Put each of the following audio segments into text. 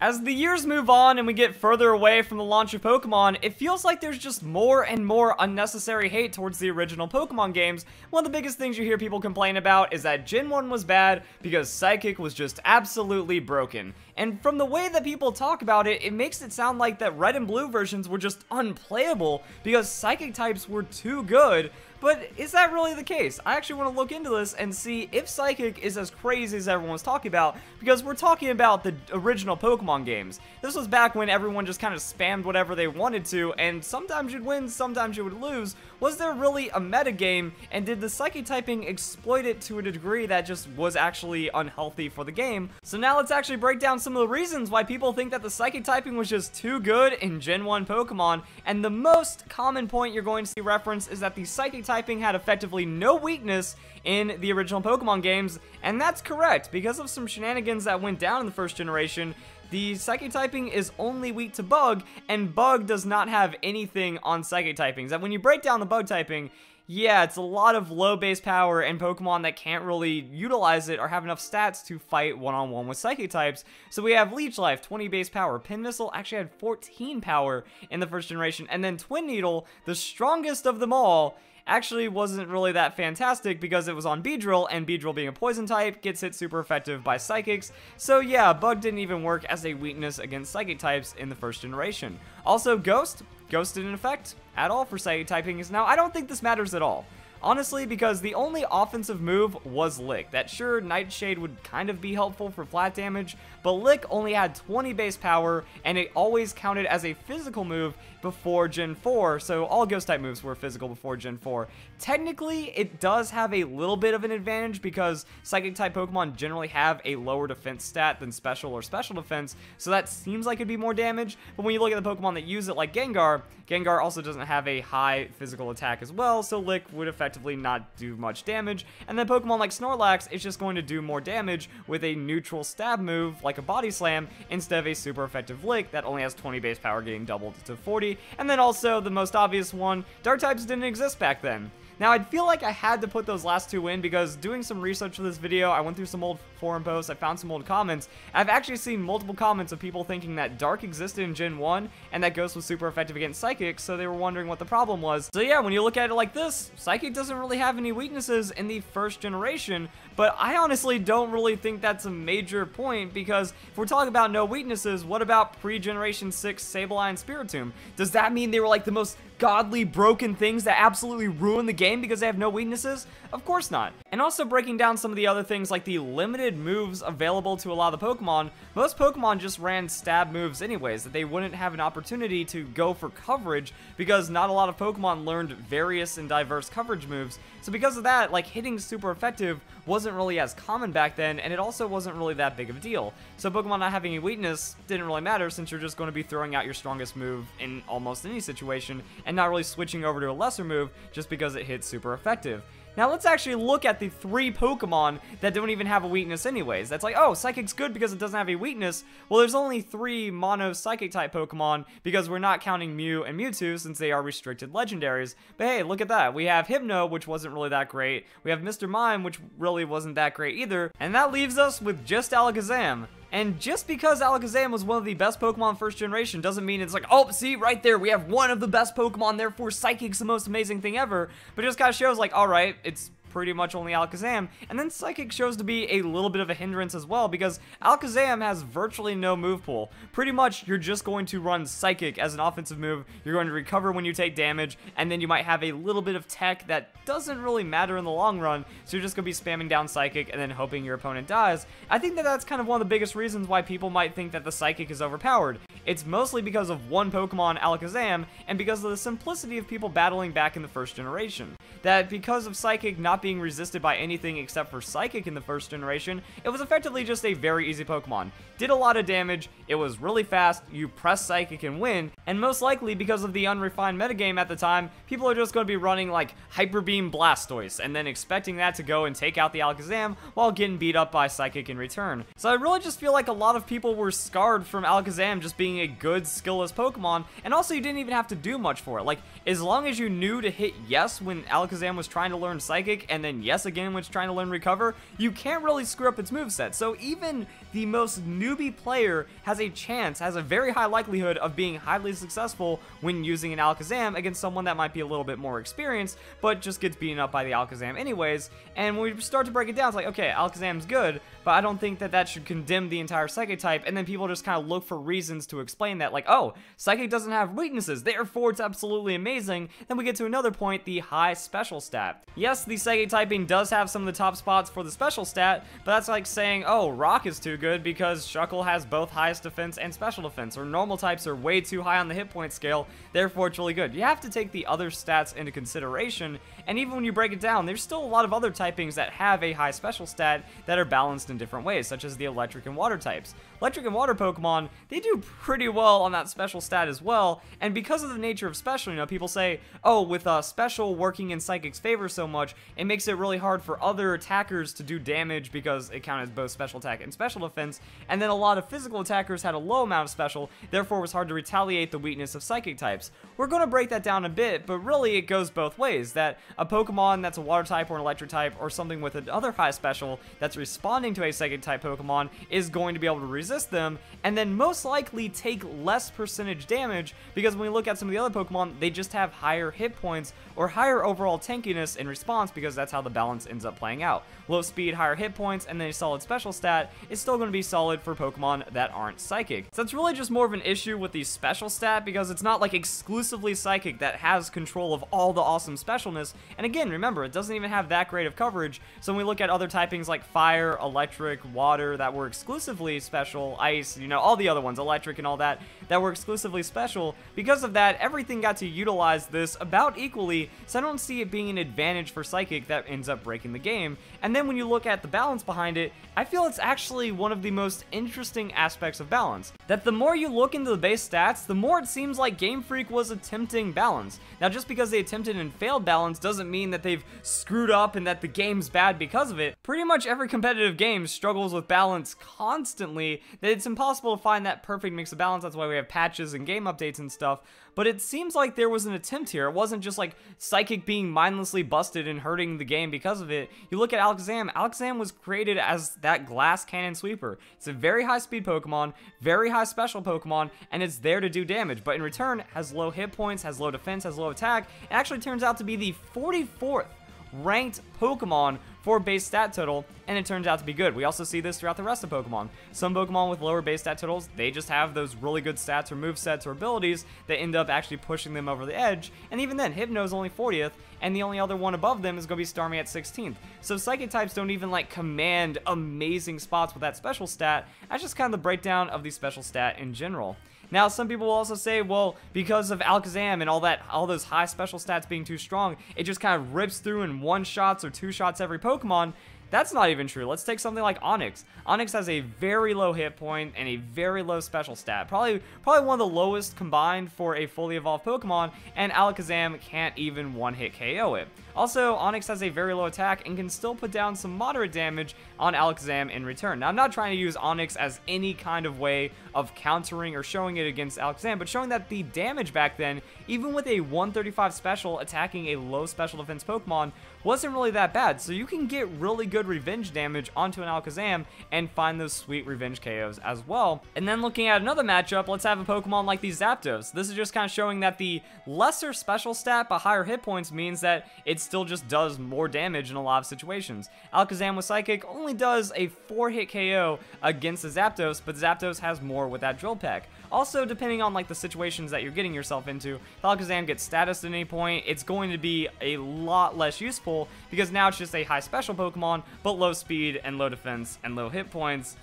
As the years move on and we get further away from the launch of Pokemon, it feels like there's just more and more unnecessary hate towards the original Pokemon games. One of the biggest things you hear people complain about is that Gen 1 was bad because Psychic was just absolutely broken. And from the way that people talk about it, it makes it sound like that Red and Blue versions were just unplayable because Psychic types were too good. But is that really the case? I actually want to look into this and see if Psychic is as crazy as everyone was talking about, because we're talking about the original Pokemon games. This was back when everyone just kind of spammed whatever they wanted to, and sometimes you'd win, sometimes you would lose. Was there really a meta game, and did the Psychic typing exploit it to a degree that just was actually unhealthy for the game? So now let's actually break down some of the reasons why people think that the Psychic typing was just too good in Gen 1 Pokemon, and the most common point you're going to see referenced is that the Psychic typing had effectively no weakness in the original Pokemon games, and that's correct. Because of some shenanigans that went down in the first generation, the Psychic typing is only weak to Bug, and Bug does not have anything on Psychic typings. And when you break down the Bug typing, yeah, it's a lot of low base power, and Pokemon that can't really utilize it or have enough stats to fight one-on-one with Psychic types. So we have Leech Life, 20 base power. Pin Missile actually had 14 power in the first generation. And then Twin Needle, the strongest of them all, actually wasn't really that fantastic because it was on Beedrill, and Beedrill being a poison type gets hit super effective by Psychics. So yeah, Bug didn't even work as a weakness against Psychic types in the first generation. Also, Ghost didn't affect at all for Psychic typings. Now, I don't think this matters at all. Honestly, because the only offensive move was Lick. That sure, Nightshade would kind of be helpful for flat damage, but Lick only had 20 base power, and it always counted as a physical move before Gen 4, so all Ghost-type moves were physical before Gen 4. Technically, it does have a little bit of an advantage because Psychic-type Pokemon generally have a lower defense stat than Special or Special Defense, so that seems like it'd be more damage, but when you look at the Pokemon that use it, like Gengar also doesn't have a high physical attack as well, so Lick would effectively not do much damage, and then Pokemon like Snorlax is just going to do more damage with a neutral stab move like a Body Slam instead of a super effective Lick that only has 20 base power getting doubled to 40. And then also, the most obvious one, Dark types didn't exist back then. Now, I'd feel like I had to put those last two in because doing some research for this video, I went through some old forum posts, I found some old comments. I've actually seen multiple comments of people thinking that Dark existed in Gen 1 and that Ghost was super effective against Psychic, so they were wondering what the problem was. So yeah, when you look at it like this, Psychic doesn't really have any weaknesses in the first generation, but I honestly don't really think that's a major point because if we're talking about no weaknesses, what about pre-Generation 6 Sableye and Spiritomb? Does that mean they were like the most godly broken things that absolutely ruin the game because they have no weaknesses? Of course not. And also breaking down some of the other things like the limited moves available to a lot of the Pokemon, most Pokemon just ran stab moves anyways, that they wouldn't have an opportunity to go for coverage because not a lot of Pokemon learned various and diverse coverage moves. So because of that, like hitting super effective wasn't really as common back then, and it also wasn't really that big of a deal. So Pokemon not having a weakness didn't really matter since you're just going to be throwing out your strongest move in almost any situation and not really switching over to a lesser move just because it hits super effective. Now let's actually look at the 3 Pokemon that don't even have a weakness anyways. That's like, oh, Psychic's good because it doesn't have a weakness. Well, there's only 3 mono Psychic type Pokemon because we're not counting Mew and Mewtwo since they are restricted legendaries. But hey, look at that. We have Hypno, which wasn't really that great. We have Mr. Mime, which really wasn't that great either. And that leaves us with just Alakazam. And just because Alakazam was one of the best Pokemon first generation doesn't mean it's like, oh, see, right there, we have one of the best Pokemon, therefore Psychic's the most amazing thing ever. But it just kind of shows like, all right, it's pretty much only Alakazam, and then Psychic shows to be a little bit of a hindrance as well because Alakazam has virtually no move pool. Pretty much, you're just going to run Psychic as an offensive move, you're going to recover when you take damage, and then you might have a little bit of tech that doesn't really matter in the long run, so you're just going to be spamming down Psychic and then hoping your opponent dies. I think that that's kind of one of the biggest reasons why people might think that the Psychic is overpowered. It's mostly because of one Pokemon, Alakazam, and because of the simplicity of people battling back in the first generation. That because of Psychic not being resisted by anything except for Psychic in the first generation, it was effectively just a very easy Pokemon. Did a lot of damage, it was really fast, you press Psychic and win, and most likely because of the unrefined metagame at the time, people are just going to be running like Hyper Beam Blastoise, and then expecting that to go and take out the Alakazam while getting beat up by Psychic in return. So I really just feel like a lot of people were scarred from Alakazam just being a good, skillless Pokemon, and also you didn't even have to do much for it. Like, as long as you knew to hit yes when Alakazam was trying to learn Psychic, and then Yes again was trying to learn Recover, you can't really screw up its moveset. So even the most newbie player has a chance, has a very high likelihood of being highly successful when using an Alakazam against someone that might be a little bit more experienced, but just gets beaten up by the Alakazam anyways. And when we start to break it down, it's like, okay, Alakazam's good, but I don't think that that should condemn the entire Psychic type, and then people just kind of look for reasons to explain that, like, oh, Psychic doesn't have weaknesses, therefore it's absolutely amazing. Then we get to another point, the high special stat. Yes, the Psychic typing does have some of the top spots for the special stat, but that's like saying, oh, Rock is too good because Shuckle has both highest defense and special defense, or normal types are way too high on the hit point scale, therefore it's really good. You have to take the other stats into consideration, and even when you break it down, there's still a lot of other typings that have a high special stat that are balanced in different ways, such as the electric and water types. Electric and water Pokemon, they do pretty well on that special stat as well, and because of the nature of special, you know, people say, oh, with special working in Psychic's favor so much, it makes it really hard for other attackers to do damage because it counts as both special attack and special defense, and then a lot of physical attackers had a low amount of special, therefore it was hard to retaliate the weakness of Psychic types. We're going to break that down a bit, but really it goes both ways, that a Pokemon that's a water type or an electric type, or something with another high special that's responding to a Psychic type Pokemon is going to be able to resist them, and then most likely take less percentage damage, because when we look at some of the other Pokemon, they just have higher hit points or higher overall tankiness in response, because that's how the balance ends up playing out. Low speed, higher hit points, and then a solid special stat is still going to be solid for Pokemon that aren't Psychic. So it's really just more of an issue with the special stat, because it's not like exclusively Psychic that has control of all the awesome specialness, and again, remember, it doesn't even have that great of coverage, so when we look at other typings like Fire, Electric, Water, that were exclusively special, Ice, you know, all the other ones, Electric and all that, that were exclusively special, because of that, everything got to utilize this about equally, so I don't see it being an advantage for Psychic that ends up breaking the game. And then when you look at the balance behind it, I feel it's actually one of the most interesting aspects of balance. That the more you look into the base stats, the more it seems like Game Freak was attempting balance. Now, just because they attempted and failed balance doesn't mean that they've screwed up and that the game's bad because of it. Pretty much every competitive game struggles with balance constantly, that it's impossible to find that perfect mix of balance. That's why we have patches and game updates and stuff. But it seems like there was an attempt here. It wasn't just like Psychic being mindlessly busted and hurting the game because of it. You look at Alakazam. Alakazam was created as that glass cannon sweeper. It's a very high speed Pokemon, very high special Pokemon, and it's there to do damage. But in return, has low hit points, has low defense, has low attack. It actually turns out to be the 44th ranked Pokemon for base stat total, and it turns out to be good. We also see this throughout the rest of Pokemon. Some Pokemon with lower base stat totals, they just have those really good stats or movesets or abilities that end up actually pushing them over the edge, and even then, Hypno's only 40th, and the only other one above them is going to be Starmie at 16th. So Psychic types don't even like command amazing spots with that special stat. That's just kind of the breakdown of the special stat in general. Now, some people will also say, well, because of Alakazam and all those high special stats being too strong, it just kind of rips through in one shots or two shots every Pokemon. That's not even true. Let's take something like Onix. Onix has a very low hit point and a very low special stat. Probably one of the lowest combined for a fully evolved Pokemon, and Alakazam can't even one-hit KO it. Also, Onix has a very low attack and can still put down some moderate damage on Alakazam in return. Now, I'm not trying to use Onix as any kind of way of countering or showing it against Alakazam, but showing that the damage back then, even with a 135 special attacking a low special defense Pokemon, wasn't really that bad. So you can get really good revenge damage onto an Alakazam and find those sweet revenge KOs as well. And then looking at another matchup, let's have a Pokemon like the Zapdos. This is just kind of showing that the lesser special stat but higher hit points means that it still just does more damage in a lot of situations. Alakazam with Psychic only does a 4-hit KO against the Zapdos, but Zapdos has more with that Drill Peck. Also, depending on like the situations that you're getting yourself into, if Alakazam gets status at any point, it's going to be a lot less useful because now it's just a high special Pokemon, but low speed and low defense and low hit points.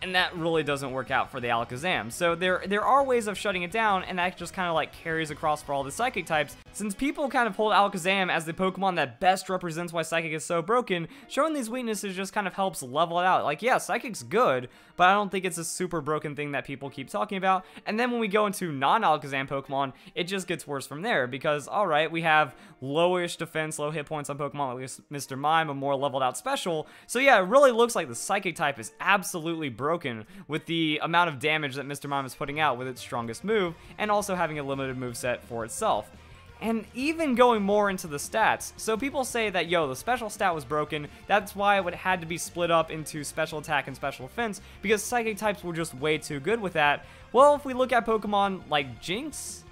And that really doesn't work out for the Alakazam. So there are ways of shutting it down, and that just kind of like carries across for all the Psychic types. Since people kind of hold Alakazam as the Pokemon that best represents why Psychic is so broken, showing these weaknesses just kind of helps level it out. Like, yeah, Psychic's good, but I don't think it's a super broken thing that people keep talking about. And then when we go into non-Alakazam Pokemon, it just gets worse from there, because, alright, we have lowish defense, low hit points on Pokemon like Mr. Mime, a more leveled out special. So yeah, it really looks like the Psychic type is absolutely broken with the amount of damage that Mr. Mime is putting out with its strongest move, and also having a limited moveset for itself. and even going more into the stats. So people say that, yo, the special stat was broken, that's why it had to be split up into special attack and special defense, because psychic types were just way too good with that. Well, if we look at Pokemon like Jinx,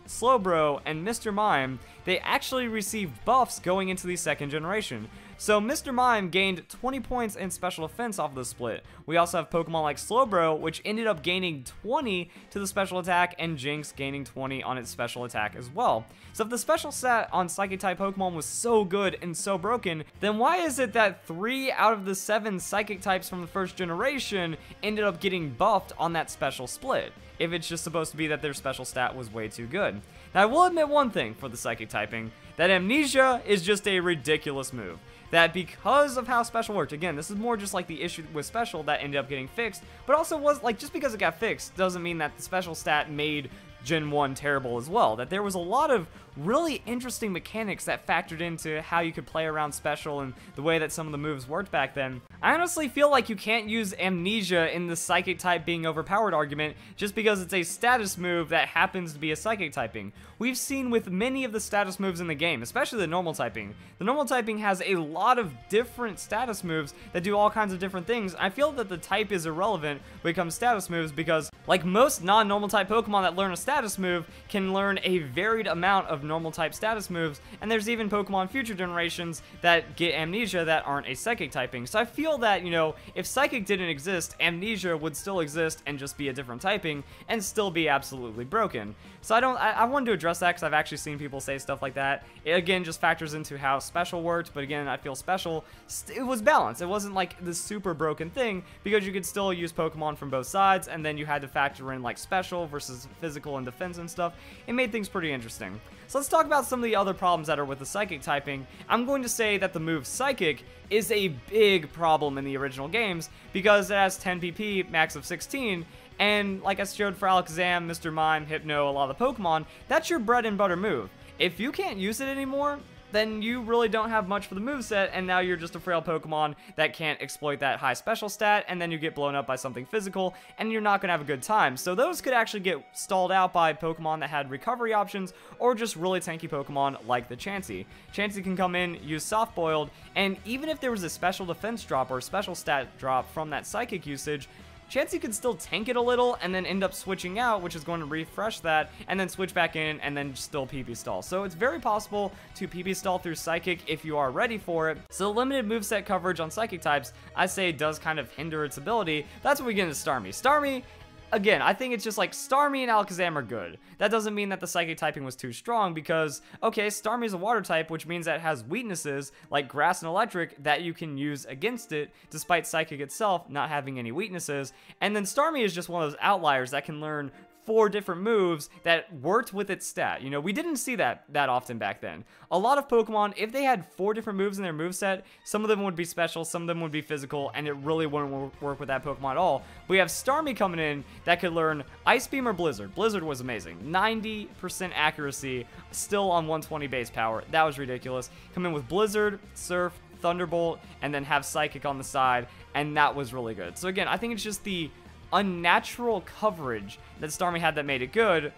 Slowbro, and Mr. Mime, they actually received buffs going into the second generation. So Mr. Mime gained 20 points in special defense off of the split. We also have Pokemon like Slowbro, which ended up gaining 20 to the special attack, and Jinx gaining 20 on its special attack as well. So if the special stat on Psychic type Pokemon was so good and so broken, then why is it that 3 out of the 7 Psychic types from the first generation ended up getting buffed on that special split, if it's just supposed to be that their special stat was way too good? Now, I will admit one thing for the Psychic typing, that Amnesia is just a ridiculous move. That because of how special worked, again, this is more just like the issue with special that ended up getting fixed, but also was, like, just because it got fixed doesn't mean that the special stat made Gen 1 terrible as well. That there was a lot of really interesting mechanics that factored into how you could play around special and the way that some of the moves worked back then. I honestly feel like you can't use Amnesia in the Psychic type being overpowered argument just because it's a status move that happens to be a Psychic typing. We've seen with many of the status moves in the game, especially the normal typing. The normal typing has a lot of different status moves that do all kinds of different things. I feel that the type is irrelevant when it comes to status moves because, like most non-normal type Pokemon that learn a status move, can learn a varied amount of normal type status moves, and there's even Pokemon future generations that get Amnesia that aren't a Psychic typing. So I feel that, you know, if Psychic didn't exist, Amnesia would still exist and just be a different typing and still be absolutely broken. So I wanted to address that because I've actually seen people say stuff like that. It again just factors into how special worked, but again, I feel special, it was balanced. It wasn't like this super broken thing because you could still use Pokemon from both sides, and then you had to factor in like special versus physical and defense and stuff. It made things pretty interesting. So let's talk about some of the other problems that are with the Psychic typing. I'm going to say that the move Psychic is a big problem in the original games because it has 10 PP, max of 16, and like I showed for Alakazam, Mr. Mime, Hypno, a lot of the Pokemon, that's your bread and butter move. If you can't use it anymore, then you really don't have much for the moveset, and now you're just a frail Pokemon that can't exploit that high special stat, and then you get blown up by something physical, and you're not going to have a good time. So those could actually get stalled out by Pokemon that had recovery options, or just really tanky Pokemon like the Chansey. Chansey can come in, use Soft Boiled, and even if there was a special defense drop or a special stat drop from that Psychic usage, Chansey could still tank it a little and then end up switching out, which is going to refresh that, and then switch back in and then still PP stall. So it's very possible to PP stall through Psychic if you are ready for it. So the limited moveset coverage on Psychic types, I say, does kind of hinder its ability. That's what we get into Starmie. Starmie, again, I think it's just like Starmie and Alakazam are good. That doesn't mean that the Psychic typing was too strong because, okay, Starmie is a water type, which means that it has weaknesses like grass and electric that you can use against it, despite Psychic itself not having any weaknesses. And then Starmie is just one of those outliers that can learn 4 different moves that worked with its stat. You know, we didn't see that often back then. A lot of Pokemon, if they had 4 different moves in their moveset, some of them would be special, some of them would be physical, and it really wouldn't work with that Pokemon at all. We have Starmie coming in that could learn Ice Beam or Blizzard. Blizzard was amazing. 90% accuracy, still on 120 base power. That was ridiculous. Come in with Blizzard, Surf, Thunderbolt, and then have Psychic on the side, and that was really good. So again, I think it's just the unnatural coverage that Starmie had that made it good,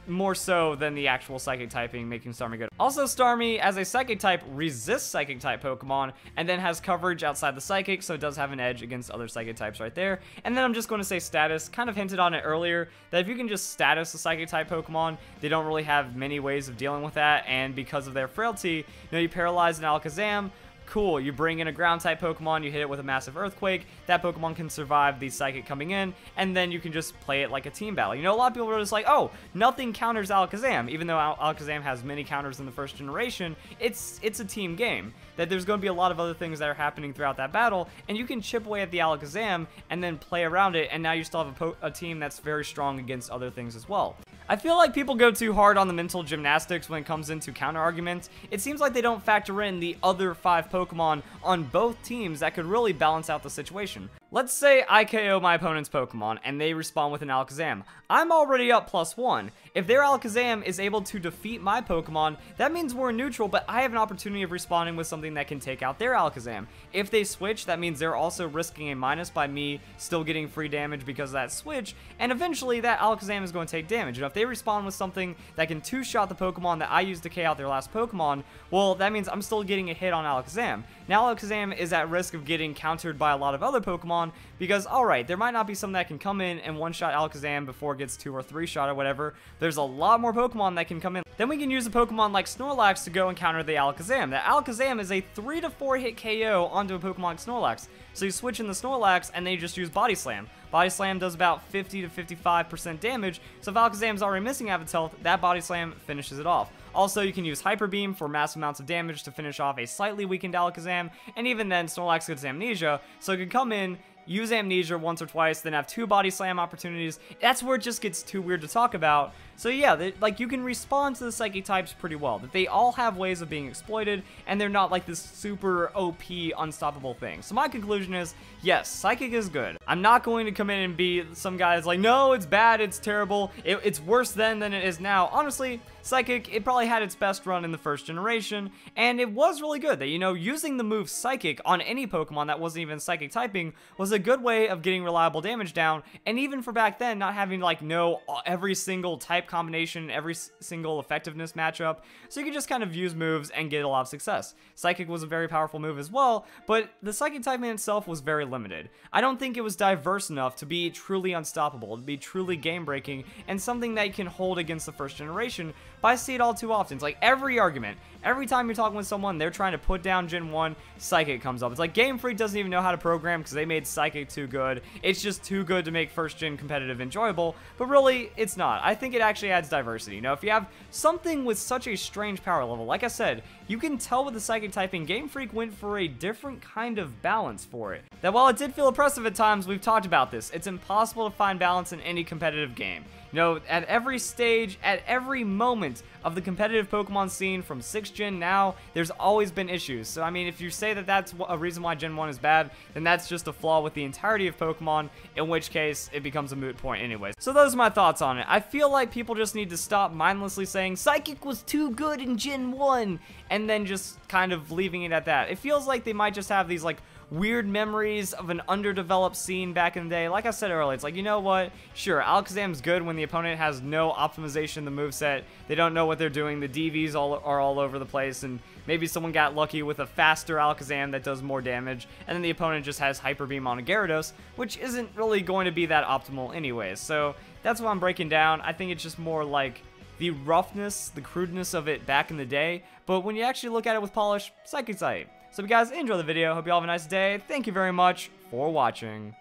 more so than the actual Psychic typing making Starmie good. Also, Starmie, as a Psychic type, resists Psychic type Pokemon, and then has coverage outside the Psychic, so it does have an edge against other Psychic types right there. And then I'm just going to say status, kind of hinted on it earlier, that if you can just status a Psychic type Pokemon, they don't really have many ways of dealing with that, and because of their frailty, you know, you paralyze an Alakazam, cool, you bring in a ground type Pokemon, you hit it with a massive earthquake, that Pokemon can survive the Psychic coming in, and then you can just play it like a team battle. You know, a lot of people are just like, oh, nothing counters Alakazam. Even though Alakazam has many counters in the first generation, it's a team game. That there's going to be a lot of other things that are happening throughout that battle, and you can chip away at the Alakazam and then play around it, and now you still have a team that's very strong against other things as well. I feel like people go too hard on the mental gymnastics when it comes into counter arguments. It seems like they don't factor in the other 5 Pokemon on both teams that could really balance out the situation. Let's say I KO my opponent's Pokemon and they respawn with an Alakazam. I'm already up +1. If their Alakazam is able to defeat my Pokemon, that means we're neutral, but I have an opportunity of respawning with something that can take out their Alakazam. If they switch, that means they're also risking a minus by me still getting free damage because of that switch, and eventually that Alakazam is going to take damage. And if they respawn with something that can two-shot the Pokemon that I used to KO out their last Pokemon, well, that means I'm still getting a hit on Alakazam. Now Alakazam is at risk of getting countered by a lot of other Pokemon because, alright, there might not be something that can come in and one-shot Alakazam before it gets 2 or 3 shot or whatever. There's a lot more Pokemon that can come in. Then we can use a Pokemon like Snorlax to go and counter the Alakazam. The Alakazam is a 3 to 4 hit KO onto a Pokemon like Snorlax. So you switch in the Snorlax and then you just use Body Slam. Body Slam does about 50 to 55% damage, so if Alakazam's already missing half its health, that Body Slam finishes it off. Also, you can use Hyper Beam for massive amounts of damage to finish off a slightly weakened Alakazam, and even then, Snorlax gets Amnesia, so it can come in, use Amnesia once or twice, then have 2 Body Slam opportunities. That's where it just gets too weird to talk about. So yeah, like, you can respond to the Psychic types pretty well. That they all have ways of being exploited, and they're not like this super OP, unstoppable thing. So my conclusion is, yes, Psychic is good. I'm not going to come in and be some guy that's like, no, it's bad, it's terrible, it's worse then than it is now. Honestly, Psychic, it probably had its best run in the first generation, and it was really good. That, you know, using the move Psychic on any Pokemon that wasn't even Psychic typing was a good way of getting reliable damage down, and even for back then, not having to, like, know every single type combination, every single effectiveness matchup, so you could just kind of use moves and get a lot of success. Psychic was a very powerful move as well, but the Psychic typing itself was very limited. I don't think it was diverse enough to be truly unstoppable, to be truly game-breaking, and something that you can hold against the first generation. But I see it all too often. It's like every argument, every time you're talking with someone, they're trying to put down Gen 1, Psychic comes up. It's like Game Freak doesn't even know how to program because they made Psychic too good. It's just too good to make first gen competitive enjoyable, but really, it's not. I think it actually adds diversity. You know, if you have something with such a strange power level, like I said, you can tell with the Psychic typing, Game Freak went for a different kind of balance for it. That while it did feel oppressive at times, we've talked about this, it's impossible to find balance in any competitive game. You know, at every stage, at every moment of the competitive Pokemon scene from 6th gen now, there's always been issues. So, I mean, if you say that that's a reason why Gen 1 is bad, then that's just a flaw with the entirety of Pokemon, in which case, it becomes a moot point anyways. So those are my thoughts on it. I feel like people just need to stop mindlessly saying, Psychic was too good in Gen 1, and then just kind of leaving it at that. It feels like they might just have these, like, weird memories of an underdeveloped scene back in the day. Like I said earlier, it's like, you know what? Sure, Alakazam's good when the opponent has no optimization in the moveset. They don't know what they're doing. The DVs are all over the place, and maybe someone got lucky with a faster Alakazam that does more damage, and then the opponent just has Hyper Beam on a Gyarados, which isn't really going to be that optimal anyways. So that's what I'm breaking down. I think it's just more like the roughness, the crudeness of it back in the day, but when you actually look at it with polish, Psychic type. So if you guys enjoy the video, hope you all have a nice day. Thank you very much for watching.